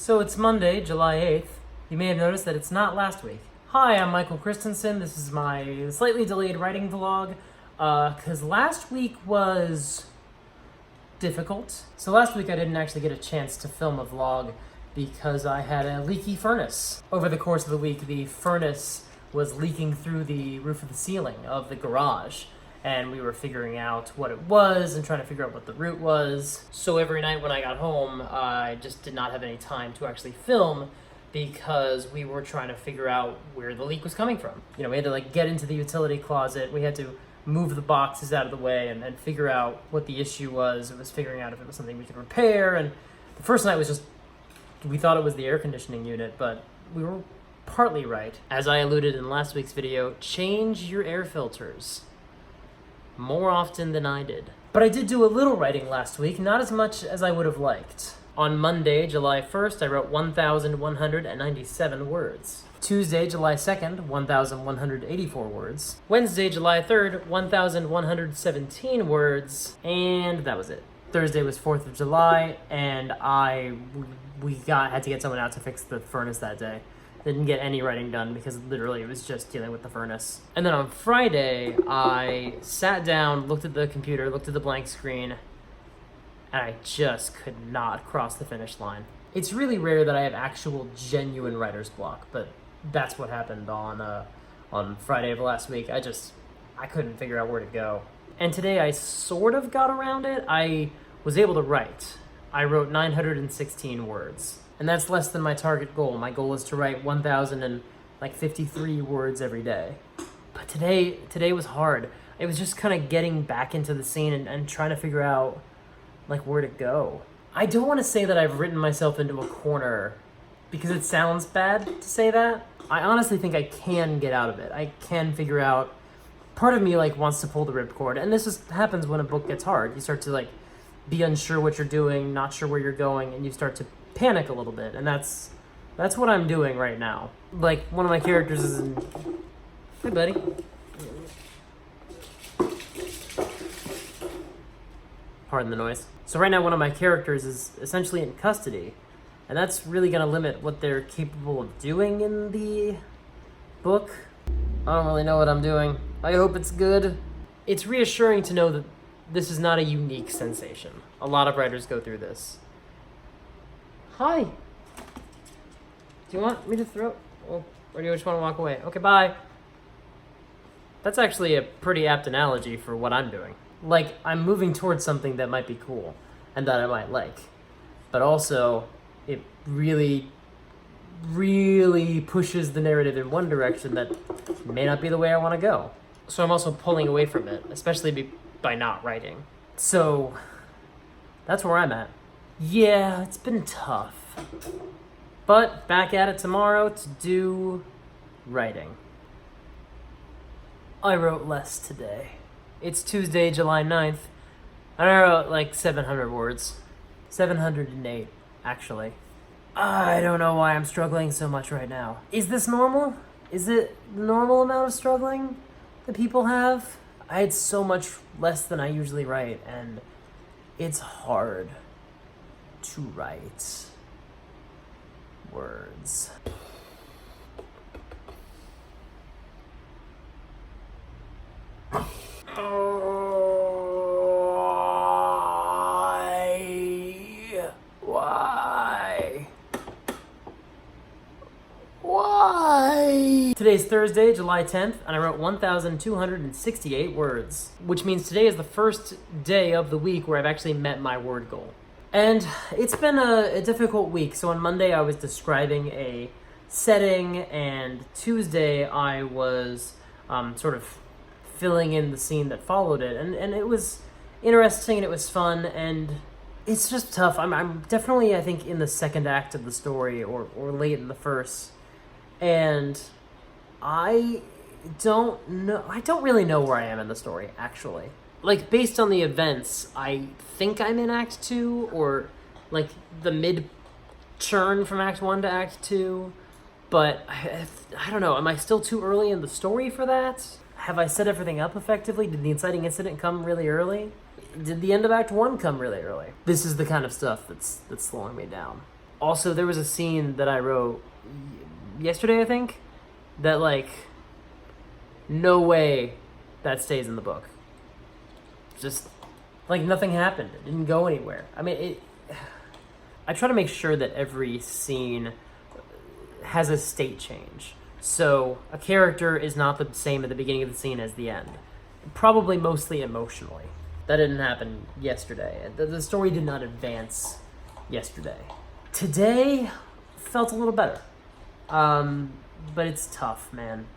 So it's Monday, July 8th. You may have noticed that it's not last week. Hi, I'm Michael Christensen. This is my slightly delayed writing vlog, because last week was difficult. So last week I didn't actually get a chance to film a vlog because I had a leaky furnace. Over the course of the week, the furnace was leaking through the roof of the ceiling of the garage, and we were figuring out what it was and trying to figure out what the root was. So every night when I got home, I just did not have any time to actually film because we were trying to figure out where the leak was coming from. You know, we had to get into the utility closet, we had to move the boxes out of the way and figure out what the issue was. It was figuring out if it was something we could repair, and the first night was just, we thought it was the air conditioning unit, but we were partly right. As I alluded in last week's video, change your air filters more often than I did. But I did do a little writing last week, not as much as I would have liked. On Monday, July 1st, I wrote 1,197 words. Tuesday, July 2nd, 1,184 words. Wednesday, July 3rd, 1,117 words, and that was it. Thursday was 4th of July, and we had to get someone out to fix the furnace that day. Didn't get any writing done because literally it was just dealing with the furnace. And then on Friday, I sat down, looked at the computer, looked at the blank screen, and I just could not cross the finish line. It's really rare that I have actual genuine writer's block, but that's what happened on Friday of last week. I couldn't figure out where to go. And today I sort of got around it. I was able to write. I wrote 916 words. And that's less than my target goal. My goal is to write 1,053 words every day. But today was hard. It was just kind of getting back into the scene and trying to figure out where to go. I don't want to say that I've written myself into a corner because it sounds bad to say that. I honestly think I can get out of it. I can figure out. Part of me wants to pull the ripcord, and this happens when a book gets hard. You start to be unsure what you're doing, not sure where you're going, and you start to panic a little bit, and that's what I'm doing right now. One of my characters is in... Hey, buddy. Pardon the noise. So right now one of my characters is essentially in custody, and that's really going to limit what they're capable of doing in the book. I don't really know what I'm doing. I hope it's good. It's reassuring to know that this is not a unique sensation. A lot of writers go through this. Hi. Do you want me to throw? Or do you just want to walk away? Okay, bye. That's actually a pretty apt analogy for what I'm doing. I'm moving towards something that might be cool and that I might like. But also, it really, really pushes the narrative in one direction that may not be the way I want to go. So I'm also pulling away from it, especially by not writing. So that's where I'm at. Yeah, it's been tough. But back at it tomorrow to do writing. I wrote less today. It's Tuesday, July 9th, and I wrote 700 words. 708, actually. I don't know why I'm struggling so much right now. Is this normal? Is it the normal amount of struggling that people have? I had so much less than I usually write, and it's hard to write words. Why? Today's Thursday, July 10th, and I wrote 1,268 words, which means today is the first day of the week where I've actually met my word goal. And it's been a difficult week. So on Monday I was describing a setting, and Tuesday I was sort of filling in the scene that followed it. And it was interesting and it was fun, and it's just tough. I'm definitely, I think, in the second act of the story or late in the first. And I don't really know where I am in the story, actually. Based on the events, I think I'm in Act 2, or, the mid-churn from Act 1 to Act 2, but I don't know, am I still too early in the story for that? Have I set everything up effectively? Did the inciting incident come really early? Did the end of Act 1 come really early? This is the kind of stuff that's slowing me down. Also, there was a scene that I wrote yesterday, I think, that, like, no way that stays in the book. Just, like, nothing happened. It didn't go anywhere. I mean, I try to make sure that every scene has a state change. So a character is not the same at the beginning of the scene as the end. Probably mostly emotionally. That didn't happen yesterday. The story did not advance yesterday. Today felt a little better. But it's tough, man.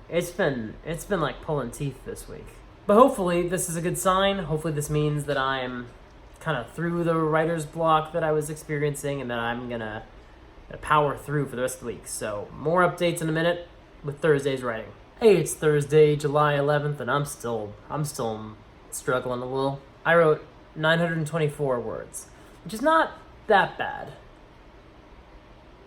It's been like pulling teeth this week. But hopefully this is a good sign. Hopefully this means that I'm kind of through the writer's block that I was experiencing and that I'm gonna power through for the rest of the week. So more updates in a minute with Thursday's writing. Hey, it's Thursday, July 11th, and I'm still struggling a little. I wrote 924 words, which is not that bad.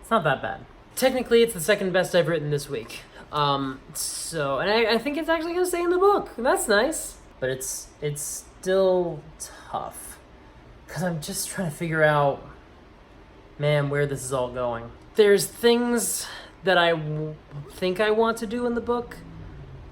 It's not that bad. Technically, it's the second best I've written this week. And I think it's actually gonna stay in the book. That's nice. But it's still tough. Because I'm just trying to figure out, man, where this is all going. There's things that I think I want to do in the book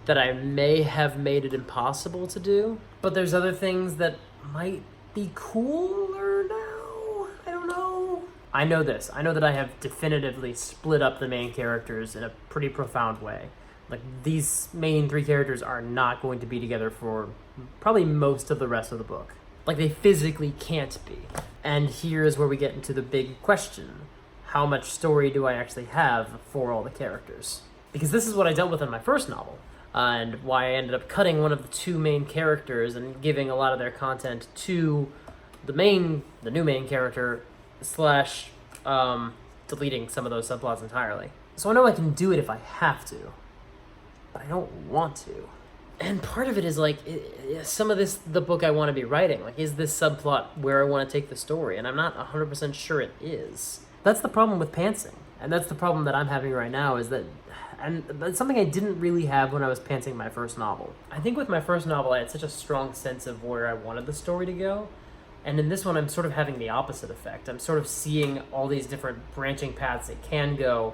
that I may have made it impossible to do. But there's other things that might be cooler now. I don't know. I know this. I know that I have definitively split up the main characters in a pretty profound way. Like, these main three characters are not going to be together for probably most of the rest of the book. Like, they physically can't be. And here's where we get into the big question. How much story do I actually have for all the characters? Because this is what I dealt with in my first novel, and why I ended up cutting one of the two main characters and giving a lot of their content to the new main character, slash deleting some of those subplots entirely. So I know I can do it if I have to, but I don't want to. And part of it is like, some of this, the book I want to be writing, like, is this subplot where I want to take the story? And I'm not 100% sure it is. That's the problem with pantsing. And that's the problem that I'm having right now, is that, and that's something I didn't really have when I was pantsing my first novel. I think with my first novel, I had such a strong sense of where I wanted the story to go. And in this one, I'm sort of having the opposite effect. I'm sort of seeing all these different branching paths it can go.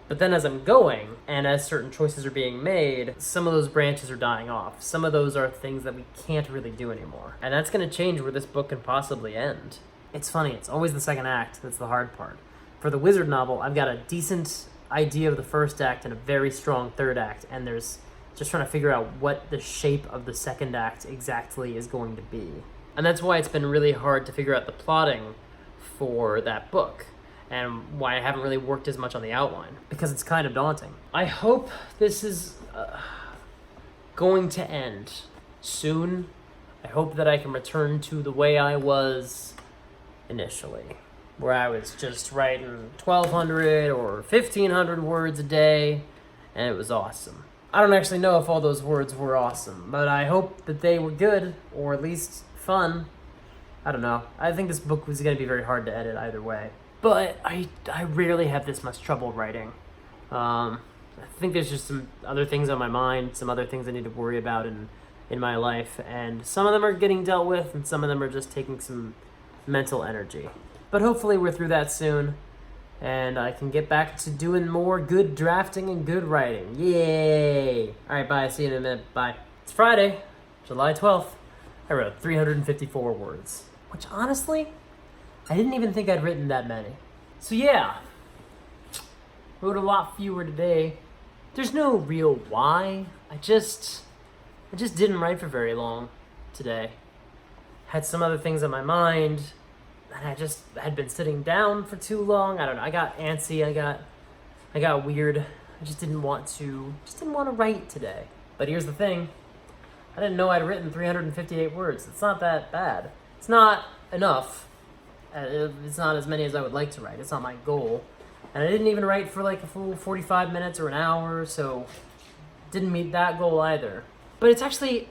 But then as I'm going, and as certain choices are being made, some of those branches are dying off. Some of those are things that we can't really do anymore. And that's going to change where this book can possibly end. It's funny, it's always the second act that's the hard part. For the Wizard novel, I've got a decent idea of the first act and a very strong third act, and there's just trying to figure out what the shape of the second act exactly is going to be. And that's why it's been really hard to figure out the plotting for that book, and why I haven't really worked as much on the outline, because it's kind of daunting. I hope this is going to end soon. I hope that I can return to the way I was initially, where I was just writing 1,200 or 1,500 words a day, and it was awesome. I don't actually know if all those words were awesome, but I hope that they were good, or at least fun. I don't know. I think this book was going to be very hard to edit either way. But I rarely have this much trouble writing. I think there's just some other things on my mind, some other things I need to worry about in my life, and some of them are getting dealt with, and some of them are just taking some mental energy. But hopefully we're through that soon, and I can get back to doing more good drafting and good writing. Yay! Alright, bye. See you in a minute. Bye. It's Friday, July 12th. I wrote 354 words, which honestly, I didn't even think I'd written that many. So yeah, wrote a lot fewer today. There's no real why. I just didn't write for very long today. Had some other things on my mind, and I just had been sitting down for too long. I don't know. I got antsy. I got weird. I just didn't want to write today. But here's the thing. I didn't know I'd written 358 words. It's not that bad. It's not enough. It's not as many as I would like to write. It's not my goal. And I didn't even write for like a full 45 minutes or an hour, so didn't meet that goal either. But it's actually,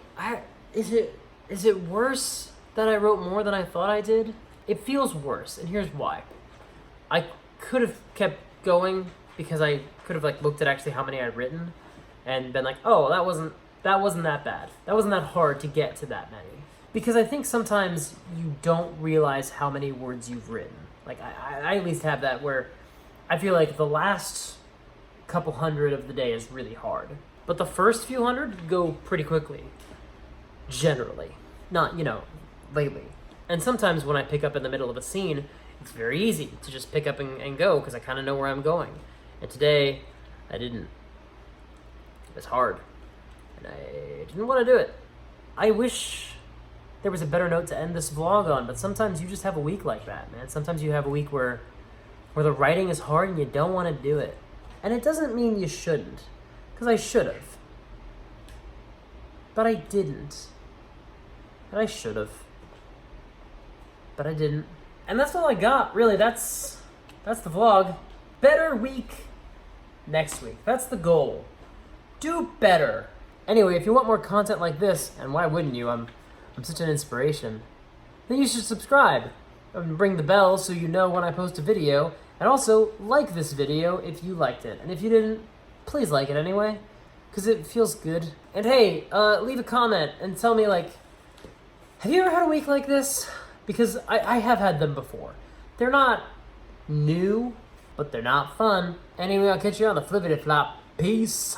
is it worse that I wrote more than I thought I did? It feels worse, and here's why. I could have kept going because I could have like looked at actually how many I'd written and been like, oh, that wasn't that bad. That wasn't that hard to get to that many. Because I think sometimes you don't realize how many words you've written. Like, I at least have that where I feel like the last couple hundred of the day is really hard. But the first few hundred go pretty quickly. Generally. Not, lately. And sometimes when I pick up in the middle of a scene, it's very easy to just pick up and go because I kind of know where I'm going. And today, I didn't. It was hard. And I didn't want to do it. I wish there was a better note to end this vlog on, but sometimes you just have a week like that, man. Sometimes you have a week where the writing is hard and you don't want to do it. And it doesn't mean you shouldn't, because I should have. But I didn't. And I should have. But I didn't. And that's all I got, really. That's the vlog. Better week next week. That's the goal. Do better. Anyway, if you want more content like this, and why wouldn't you? I'm such an inspiration. Then you should subscribe and ring the bell so you know when I post a video. And also, like this video if you liked it. And if you didn't, please like it anyway, because it feels good. And hey, leave a comment and tell me, have you ever had a week like this? Because I have had them before. They're not new, but they're not fun. Anyway, I'll catch you on the flippity flop. Peace.